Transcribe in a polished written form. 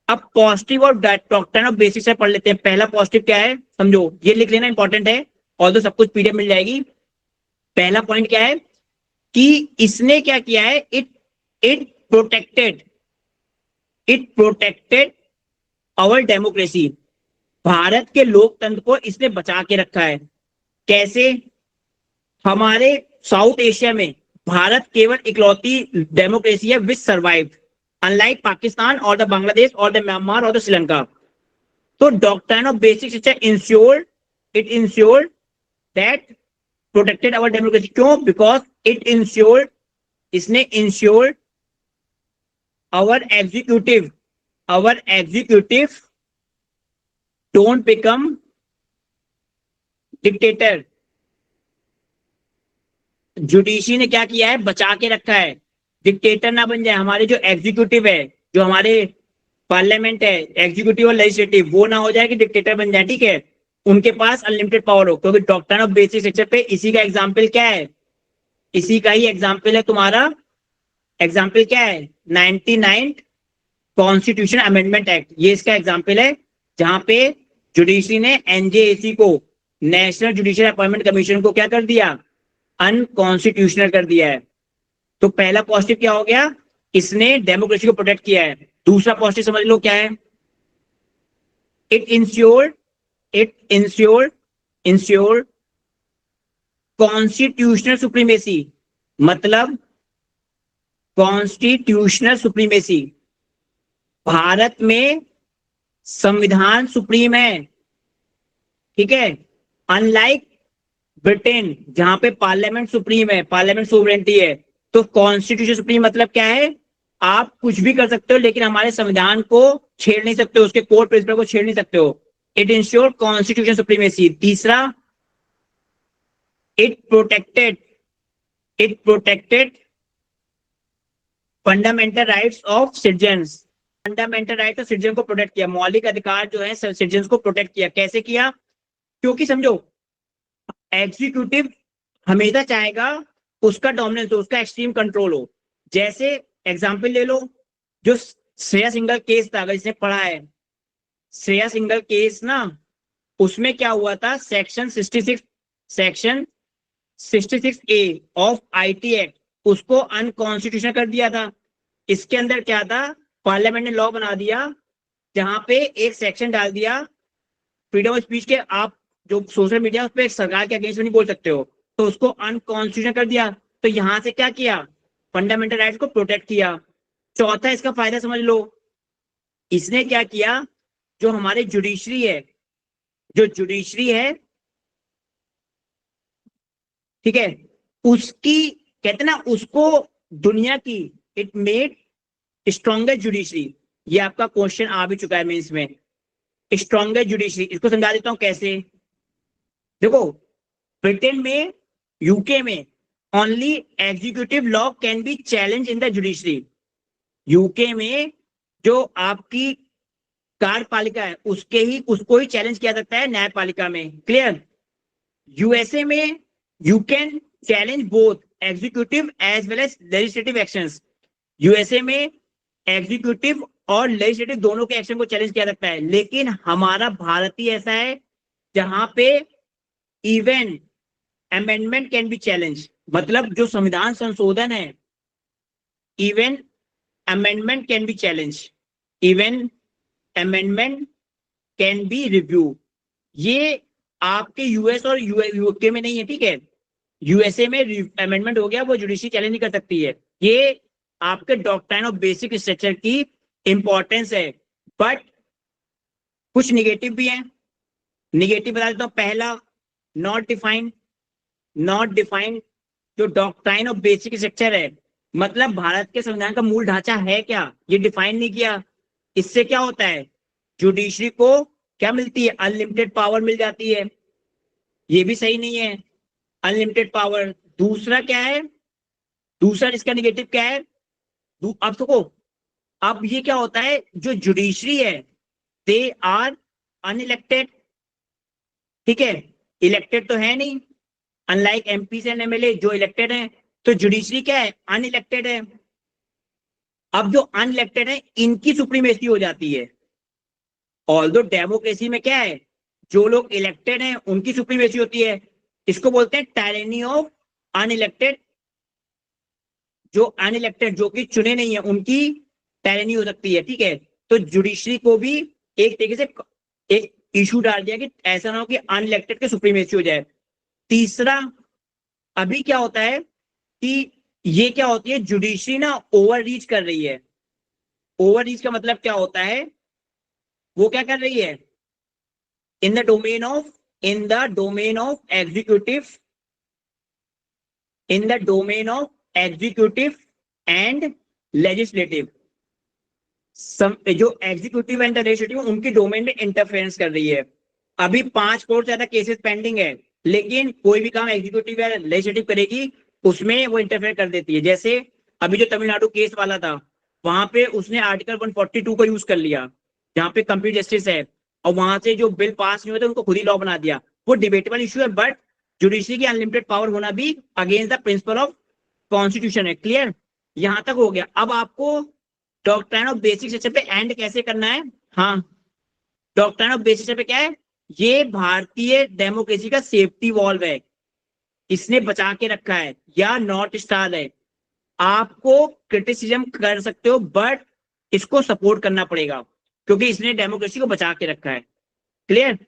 अब पॉजिटिव और doctrine of basics से पढ़ लेते हैं। पहला पॉजिटिव क्या है समझो, ये लिख लेना इंपॉर्टेंट है, और तो सब कुछ पीडीएफ मिल जाएगी। पहला पॉइंट क्या है कि इसने क्या किया है, it it protected our democracy. Bharat के लोकतंत्र को इसने बचा के रखा है। कैसे? हमारे साउथ एशिया में भारत केवल इकलौती डेमोक्रेसी है विच सर्वाइव, अनलाइक पाकिस्तान और द बांग्लादेश और द म्यांमार और द श्रीलंका। तो डॉक्ट्रिन ऑफ बेसिक शिक्षा ensured that protected our democracy. क्यों? बिकॉज इट इंश्योर्ड, इसने ensured our executive don't become dictator. Judiciary ने क्या किया है, बचा के रखा है, डिक्टेटर ना बन जाए। हमारे जो एग्जीक्यूटिव है, जो हमारे पार्लियामेंट है, एग्जीक्यूटिव और लेजिस्लेटिव, वो ना हो जाए कि डिक्टेटर बन जाए, ठीक है। उनके पास अनलिमिटेड पावर हो, क्योंकि डॉक्ट्रिन ऑफ बेसिक स्ट्रक्चर पे इसी का एग्जाम्पल क्या है, इसी का ही एग्जाम्पल है तुम्हारा। एग्जाम्पल क्या है? 99 कॉन्स्टिट्यूशन अमेंडमेंट एक्ट, ये इसका एग्जाम्पल है, जहां पे जुडिशरी ने एनजेएसी को, नेशनल जुडिशियल अपॉइंटमेंट कमीशन को क्या कर दिया, अनकॉन्स्टिट्यूशनल कर दिया है। तो पहला पॉजिटिव क्या हो गया, इसने डेमोक्रेसी को प्रोटेक्ट किया है। दूसरा पॉजिटिव समझ लो क्या है, इट इंश्योर्ड कॉन्स्टिट्यूशनल सुप्रीमेसी। मतलब कॉन्स्टिट्यूशनल सुप्रीमेसी, भारत में संविधान सुप्रीम है, ठीक है। अनलाइक ब्रिटेन जहां पे पार्लियामेंट सुप्रीम है, पार्लियामेंट सोवरेंटी है। तो कॉन्स्टिट्यूशन सुप्रीम मतलब क्या है, आप कुछ भी कर सकते हो लेकिन हमारे संविधान को छेड़ नहीं सकते हो, उसके कोर प्रिंसिपल को छेड़ नहीं सकते हो। It ensure constitution supremacy. तीसरा, it protected fundamental rights of citizens. Fundamental right of citizen को प्रोटेक्ट किया, मौलिक अधिकार जो है सिटीजन को प्रोटेक्ट किया। कैसे किया? क्योंकि समझो, एग्जीक्यूटिव हमेशा चाहेगा उसका डोमिनेंस हो, उसका एक्सट्रीम कंट्रोल हो। जैसे एग्जांपल ले लो, जो श्रेया सिंगल केस था, अगर इसने पढ़ा है श्रेया सिंगल केस ना, उसमें क्या हुआ था, section 66 A of IT act, उसको अनकॉन्स्टिट्यूशनल कर दिया था। इसके अंदर क्या था, पार्लियामेंट ने लॉ बना दिया जहां पे एक सेक्शन डाल दिया, फ्रीडम ऑफ स्पीच के, आप जो सोशल मीडिया उस पर सरकार के अगेंस्ट में नहीं बोल सकते हो, तो उसको अनकॉन्स्टिट्यूशनल कर दिया। तो यहां से क्या किया, फंडामेंटल राइट्स को प्रोटेक्ट किया। चौथा इसका फायदा समझ लो, इसने क्या किया, जो हमारे जुडिशरी है, जो जुडिशरी है, ठीक है, उसकी कहते ना, उसको दुनिया की, इट मेड स्ट्रॉन्गेस्ट जुडिशरी। ये आपका क्वेश्चन आ भी चुका है मेंस में, स्ट्रॉन्गेस्ट जुडिशरी। इसको समझा देता हूं कैसे। देखो, ब्रिटेन में, यूके में only executive law can be challenge in the judiciary. UK में जो आपकी कार्यपालिका है, उसको ही चैलेंज किया सकता है न्यायपालिका में। क्लियर? यूएसए में you can challenge both executive as well as legislative actions. USA में एग्जीक्यूटिव और लेजिस्लेटिव दोनों के एक्शन को चैलेंज किया सकता है। लेकिन हमारा भारतीय ऐसा है जहां पे even amendment can be challenge, मतलब जो संविधान संशोधन है, even amendment can be challenge, even amendment can be review. ये आपके यूएस और यूके में नहीं है, ठीक है। यूएसए में अमेंडमेंट हो गया, वो जुडिशरी चैलेंज नहीं कर सकती है। ये आपके डॉक्ट्रिन ऑफ बेसिक स्ट्रक्चर की इंपॉर्टेंस है। बट कुछ निगेटिव भी है, निगेटिव बता देता हूं। पहला, नॉट डिफाइंड जो डॉक्ट्रिन ऑफ बेसिक स्ट्रक्चर है, मतलब भारत के संविधान का मूल ढांचा है क्या, ये डिफाइन नहीं किया। इससे क्या होता है, जुडिशरी को क्या मिलती है, अनलिमिटेड पावर मिल जाती है। ये भी सही नहीं है, अनलिमिटेड पावर। दूसरा क्या है, दूसरा इसका निगेटिव क्या है, अब देखो, अब ये क्या होता है, जो जुडिशरी है दे आर अनइलेक्टेड, ठीक है, इलेक्टेड तो है नहीं, अनलाइक एमपी एंड एमएलए जो इलेक्टेड है। तो जुडिशरी क्या है, अनइलेक्टेड है। अब जो अनइलेक्टेड है, इनकी सुप्रीमेसी हो जाती है। ऑल्दो डेमोक्रेसी में क्या है, जो लोग इलेक्टेड हैं उनकी सुप्रीमेसी होती है, इसको बोलते हैं टायरेनी ऑफ अनइलेक्टेड। जो अनइलेक्टेड, जो कि चुने नहीं है, उनकी टायरेनी हो सकती है, ठीक है। तो जुडिशरी को भी एक तरीके से एक इशू डाल दिया कि ऐसा ना हो कि अनइलेक्टेड के सुप्रीमेसी हो जाए। तीसरा, अभी क्या होता है कि ये क्या होती है, जुडिशरी ना ओवर रीच कर रही है। ओवर रीच का मतलब क्या होता है, वो क्या कर रही है, in the domain of, in the domain of executive, in the domain of executive and legislative, जो एग्जीक्यूटिव एंड लेजिस्लेटिव उनकी डोमेन में इंटरफेरेंस कर रही है। अभी 5 करोड़ से ज्यादा केसेस पेंडिंग है, लेकिन कोई भी काम एग्जीक्यूटिव या लेजिस्लेटिव करेगी उसमें वो इंटरफेयर कर देती है। जैसे अभी जो तमिलनाडु केस वाला था, वहां पे उसने आर्टिकल 142 को यूज कर लिया, जहां पे कंप्लीट जस्टिस है, और वहां से जो बिल पास नहीं हुए थे उनको खुद ही लॉ बना दिया। वो डिबेटेबल इशू है, बट जुडिशरी की अनलिमिटेड पावर होना भी against the principle of constitution है। क्लियर, यहां तक हो गया। अब आपको डॉक्ट्राइन ऑफ बेसिक स्ट्रक्चर पे एंड कैसे करना है। हाँ, डॉक्ट्राइन ऑफ बेसिक स्ट्रक्चर पे क्या है, ये भारतीय डेमोक्रेसी का सेफ्टी वॉल्व है, इसने बचा के रखा है, या नॉर्थ स्टार है। आपको क्रिटिसिज्म कर सकते हो, बट इसको सपोर्ट करना पड़ेगा, क्योंकि इसने डेमोक्रेसी को बचा के रखा है। क्लियर।